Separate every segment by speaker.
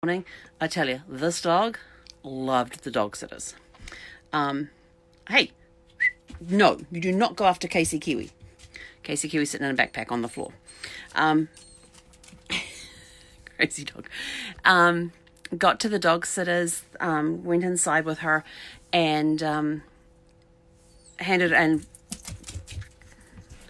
Speaker 1: Morning. I tell you, this dog loved the dog sitters. Hey, no, you do not go after Casey Kiwi. Casey Kiwi sitting in a backpack on the floor. Um, Crazy dog. Got to the dog sitters, went inside with her, and handed and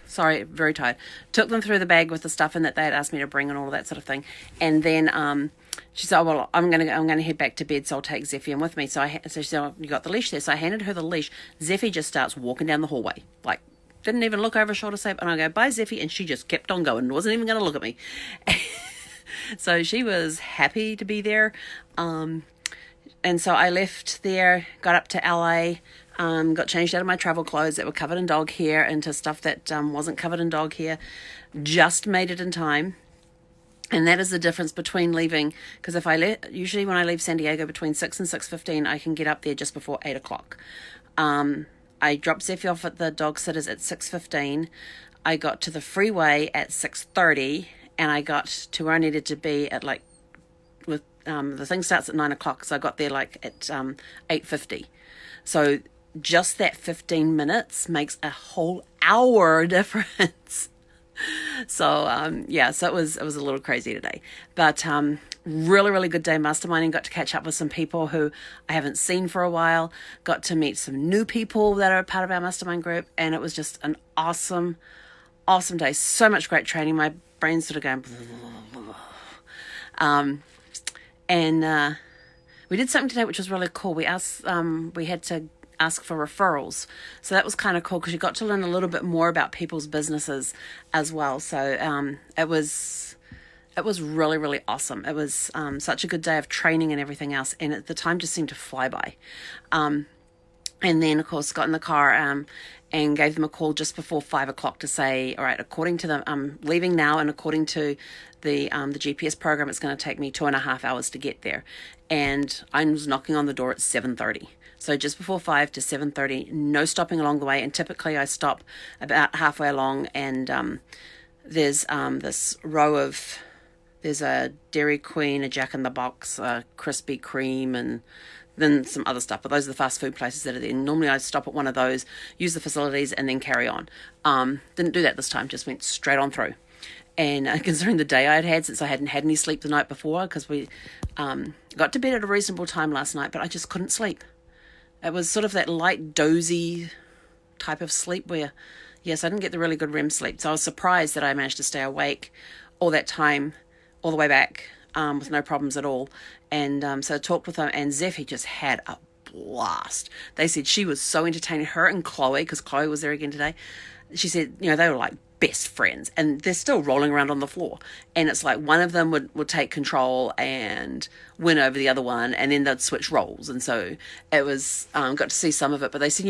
Speaker 1: sorry, very tired. Took them through the bag with the stuff in that they had asked me to bring and all of that sort of thing. And then she said, "Oh well, I'm gonna head back to bed, so I'll take Zephy in with me." So she said, "Oh, you got the leash there?" So I handed her the leash. Zephy just starts walking down the hallway, like didn't even look over her shoulder, say, and I go, "Bye, Zephy," and she just kept on going, wasn't even going to look at me. So she was happy to be there. And so I left there, got up to LA, got changed out of my travel clothes that were covered in dog hair into stuff that wasn't covered in dog hair. Just made it in time. And that is the difference between leaving, because usually when I leave San Diego between 6 and 6:15, I can get up there just before 8 o'clock. I dropped Zephy off at the dog sitters at 6:15. I got to the freeway at 6:30, and I got to where I needed to be at the thing starts at 9 o'clock, so I got there like at 8:50. So just that 15 minutes makes a whole hour difference. So it was a little crazy today, but really good day masterminding. Got to catch up with some people who I haven't seen for a while. Got to meet some new people that are part of our mastermind group, and it was just an awesome day. So much great training. My brain's sort of going. And we did something today which was really cool. We had to ask for referrals, so that was kind of cool because you got to learn a little bit more about people's businesses as well. So it was really awesome. It was such a good day of training and everything else, and the time just seemed to fly by. And then, of course, got in the car and gave them a call just before 5 o'clock to say, all right, according to them, I'm leaving now, and according to the GPS program, it's going to take me 2.5 hours to get there. And I was knocking on the door at 7:30. So just before 5 to 7:30, no stopping along the way. And typically I stop about halfway along, and there's this row of... There's a Dairy Queen, a Jack in the Box, a Krispy Kreme, and then some other stuff. But those are the fast food places that are there. Normally I stop at one of those, use the facilities, and then carry on. Didn't do that this time, just went straight on through. And considering the day I'd had, since I hadn't had any sleep the night before, because we got to bed at a reasonable time last night, but I just couldn't sleep. It was sort of that light, dozy type of sleep where, yes, I didn't get the really good REM sleep. So I was surprised that I managed to stay awake all that time, all the way back, with no problems at all. And so I talked with them, and Zephy just had a blast. They said she was so entertaining. Her and Chloe, because Chloe was there again today, she said, they were like best friends, and they're still rolling around on the floor. And it's like one of them would take control and win over the other one, and then they'd switch roles. And so it was got to see some of it. But they said,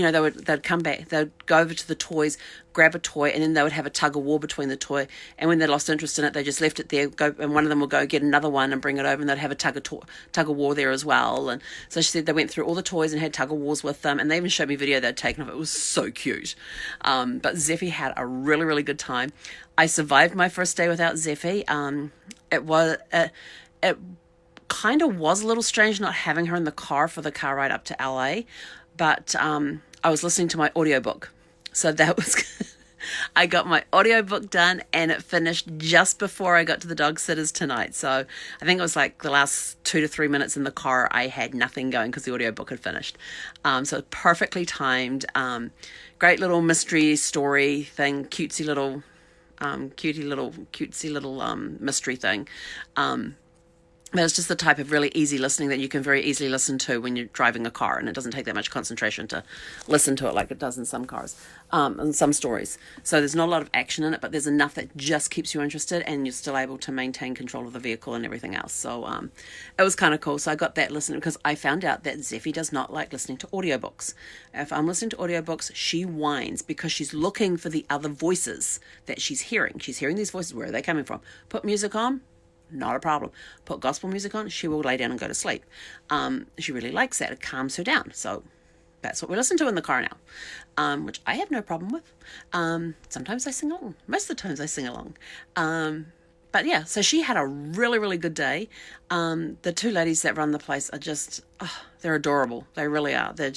Speaker 1: they'd come back, they'd go over to the toys, grab a toy, and then they would have a tug of war between the toy. And when they lost interest in it, they just left it there, and one of them would go get another one and bring it over, and they'd have a tug of war there as well. And so she said they went through all the toys and had tug of wars with them, and they even showed me video they'd taken of it. It was so cute. But Zephy had a really good time. I survived my first day without Zephy. It kind of was a little strange not having her in the car for the car ride up to LA, but I was listening to my audiobook. So that was I got my audiobook done, and it finished just before I got to the dog sitters tonight. So I think it was like the last 2 to 3 minutes in the car, I had nothing going because the audiobook had finished. So perfectly timed. Great little mystery story thing, cutesy little mystery thing. But it's just the type of really easy listening that you can very easily listen to when you're driving a car, and it doesn't take that much concentration to listen to it like it does in some cars, and some stories. So there's not a lot of action in it, but there's enough that just keeps you interested, and you're still able to maintain control of the vehicle and everything else. So it was kind of cool. So I got that listening, because I found out that Zephy does not like listening to audiobooks. If I'm listening to audiobooks, she whines because she's looking for the other voices that she's hearing. She's hearing these voices. Where are they coming from? Put music on. Not a problem. Put gospel music on, she will lay down and go to sleep. She really likes that. It calms her down. So that's what we listen to in the car now, which I have no problem with. Sometimes I sing along. Most of the times I sing along. but yeah, so she had a really, really good day. The two ladies that run the place are just, they're adorable. They really are. They're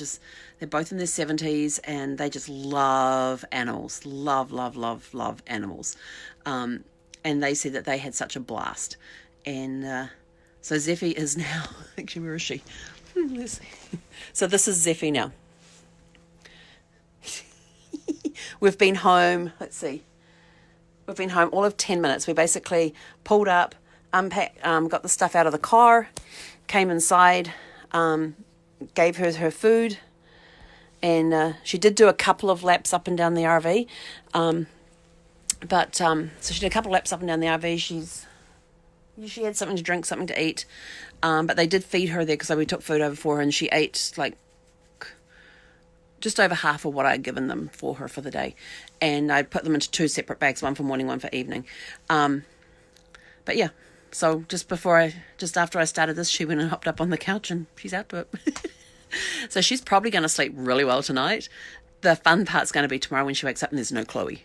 Speaker 1: both in their 70s, and they just love animals. Love, love, love, love animals. And they said that they had such a blast. And so Zephy is now, actually, where is she? Let's see. So this is Zephy now. We've been home, let's see. We've been home all of 10 minutes. We basically pulled up, unpacked, got the stuff out of the car, came inside, gave her food, and she did do a couple of laps up and down the RV. So she did a couple of laps up and down the RV. She had something to drink, something to eat, but they did feed her there because we took food over for her, and she ate like just over half of what I had given them for her for the day. And I put them into 2 separate bags, one for morning, one for evening. But yeah, so just after I started this, she went and hopped up on the couch and she's out to it. So she's probably going to sleep really well tonight. The fun part's going to be tomorrow when she wakes up and there's no Chloe.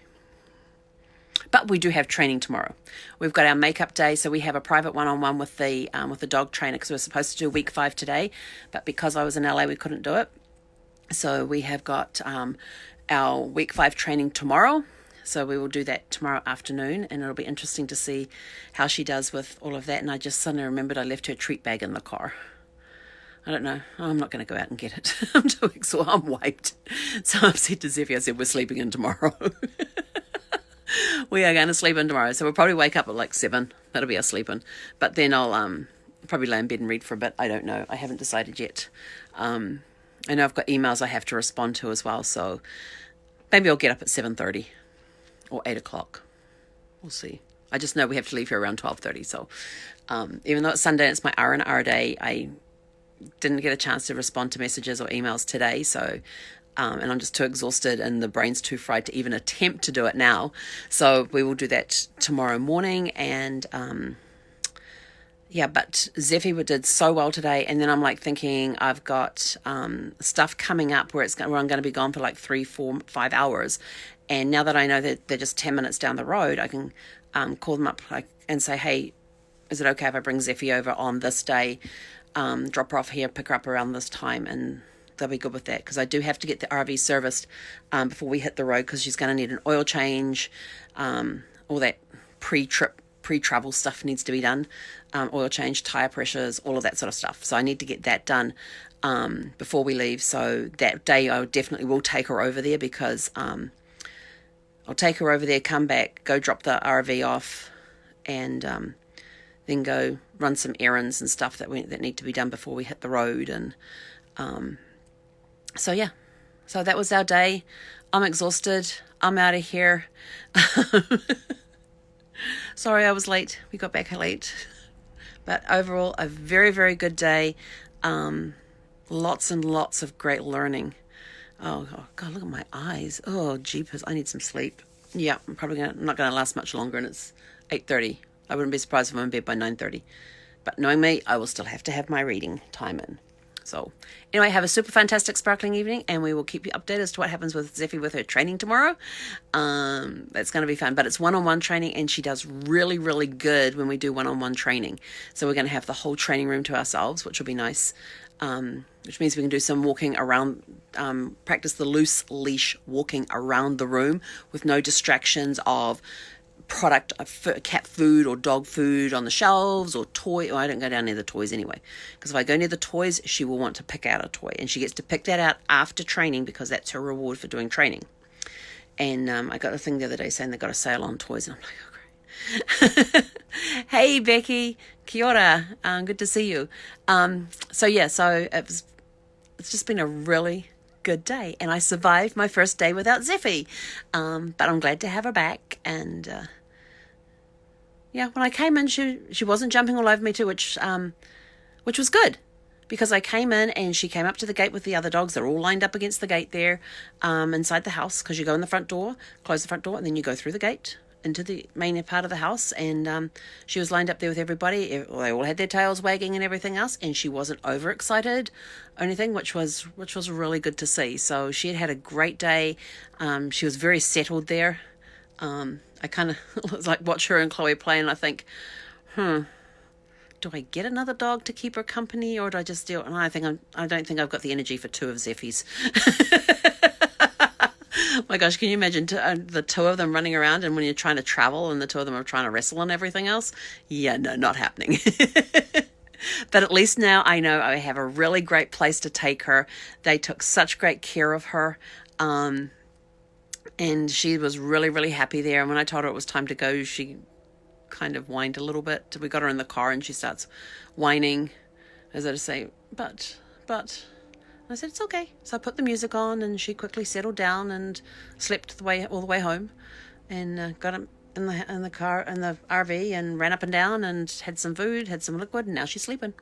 Speaker 1: But we do have training tomorrow. We've got our makeup day, so we have a private one-on-one with the dog trainer, because we were supposed to do week 5 today, but because I was in LA, we couldn't do it. So we have got our week 5 training tomorrow. So we will do that tomorrow afternoon, and it'll be interesting to see how she does with all of that. And I just suddenly remembered I left her treat bag in the car. I don't know. I'm not going to go out and get it. I'm too exhausted. I'm wiped. So I've said to Zephy, I said, we're sleeping in tomorrow. We are going to sleep in tomorrow. So we'll probably wake up at like 7. That'll be our sleeping. But then I'll probably lay in bed and read for a bit. I don't know. I haven't decided yet. I know I've got emails I have to respond to as well, so maybe I'll get up at 7:30 or 8 o'clock. We'll see. I just know we have to leave here around 12:30, so even though it's Sunday and it's my R&R day, I didn't get a chance to respond to messages or emails today, so and I'm just too exhausted and the brain's too fried to even attempt to do it now. So we will do that tomorrow morning, and yeah, but Zephy did so well today, and then I'm like thinking I've got stuff coming up where I'm going to be gone for like 3, 4, 5 hours, and now that I know that they're just 10 minutes down the road, I can call them up and say, hey, is it okay if I bring Zephy over on this day, drop her off here, pick her up around this time, and they'll be good with that, because I do have to get the RV serviced before we hit the road, because she's going to need an oil change, all that pre-travel stuff needs to be done, oil change, tire pressures, all of that sort of stuff. So I need to get that done before we leave. So that day I definitely will take her over there, because I'll take her over there, come back, go drop the RV off, and then go run some errands and stuff that need to be done before we hit the road. And so yeah, so that was our day. I'm exhausted. I'm out of here. Sorry I was late. We got back late. But overall, a very, very good day. Lots and lots of great learning. Oh, God, look at my eyes. Oh, jeepers, I need some sleep. Yeah, I'm not going to last much longer, and it's 8:30. I wouldn't be surprised if I'm in bed by 9:30. But knowing me, I will still have to have my reading time in. So anyway, have a super fantastic sparkling evening, and we will keep you updated as to what happens with Zephy with her training tomorrow. That's going to be fun, but it's one-on-one training, and she does really, really good when we do one-on-one training. So we're going to have the whole training room to ourselves, which will be nice, which means we can do some walking around, practice the loose leash walking around the room with no distractions of product, cat food or dog food on the shelves, or toy. I don't go down near the toys anyway, because if I go near the toys, she will want to pick out a toy, and she gets to pick that out after training, because that's her reward for doing training. And I got a thing the other day saying they got a sale on toys, and I'm like, oh great. Hey Becky, kia ora, good to see you. So it's just been a really good day, and I survived my first day without Zephy, but I'm glad to have her back. And yeah, when I came in, she wasn't jumping all over me too, which was good, because I came in and she came up to the gate with the other dogs. They're all lined up against the gate there, inside the house, because you go in the front door, close the front door, and then you go through the gate into the main part of the house. And she was lined up there with everybody. They all had their tails wagging and everything else, and she wasn't overexcited or anything, which was really good to see. So she had a great day. She was very settled there. I kind of like watch her and Chloe play, and I think, do I get another dog to keep her company, or do I just deal? And I don't think I've got the energy for two of Zephy's. My gosh, can you imagine the two of them running around, and when you're trying to travel and the two of them are trying to wrestle and everything else? Yeah, no, not happening. But at least now I know I have a really great place to take her. They took such great care of her. And she was really, really happy there. And when I told her it was time to go, she kind of whined a little bit. We got her in the car and she starts whining, as I say, but. I said, it's okay. So I put the music on and she quickly settled down and slept all the way home, and got him in the car, in the RV, and ran up and down and had some food, had some liquid, and now she's sleeping.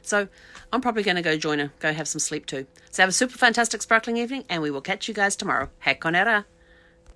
Speaker 1: So I'm probably going to go join her, go have some sleep too. So have a super fantastic sparkling evening, and we will catch you guys tomorrow. Hei konera.